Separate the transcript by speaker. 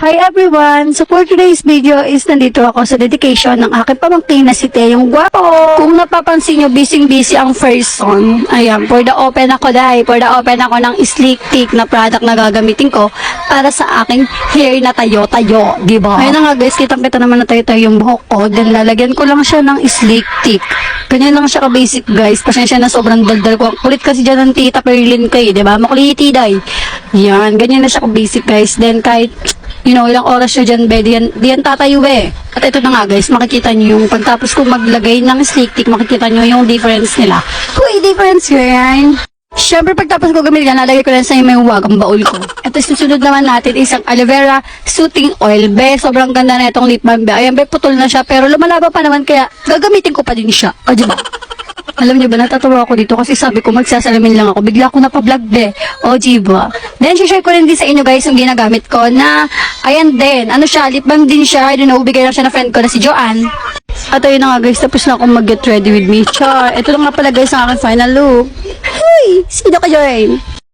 Speaker 1: Hi everyone! So for today's video is nandito ako sa dedication ng aking pamangkin na si Teyong Guapo. Kung napapansin nyo, busy ang first son. Ayan, for the open ako ng sleek tick na product na gagamitin ko para sa aking hair na tayo-tayo, diba? Ayun na nga guys, kitang-kita naman na tayo-tayo yung buhok ko. Then lalagyan ko lang siya ng sleek tick. Ganyan lang siya ka-basic guys. Pasensya na sobrang daldal ko. Kulit kasi dyan ng tita Perlin ko eh, diba? Makuliti day. Yan, ganyan na siya ka-basic guys. Then kahit ilang oras nyo dyan, be, diyan tatayo, be. At ito na nga, guys, makikita nyo yung pagtapos ko maglagay ng sleek tick, makikita nyo yung difference nila. Uy, difference ko yan. Siyempre, pagtapos ko gamit yan, nalagay ko lang sa may wagang baul ko. Ito, susunod naman natin, isang aloe vera soothing oil, be. Sobrang ganda na itong lip balm, be. Ayan, be, putol na siya, pero lumalaba pa naman, kaya gagamitin ko pa din siya. O, diba? Alam niyo ba, natatawa ako dito kasi sabi ko magsasalamin lang ako. Bigla ako napa-vlog de. O, diba? Then, share ko rin din sa inyo guys yung ginagamit ko na, ayan din. Ano siya, lip balm din siya. I don't know, bigay lang siya na friend ko na si Joanne. At ayun na nga guys, tapos na akong mag-get ready with me. Char, ito lang nga pala guys ang aking final look. Uy, sino ka Joanne?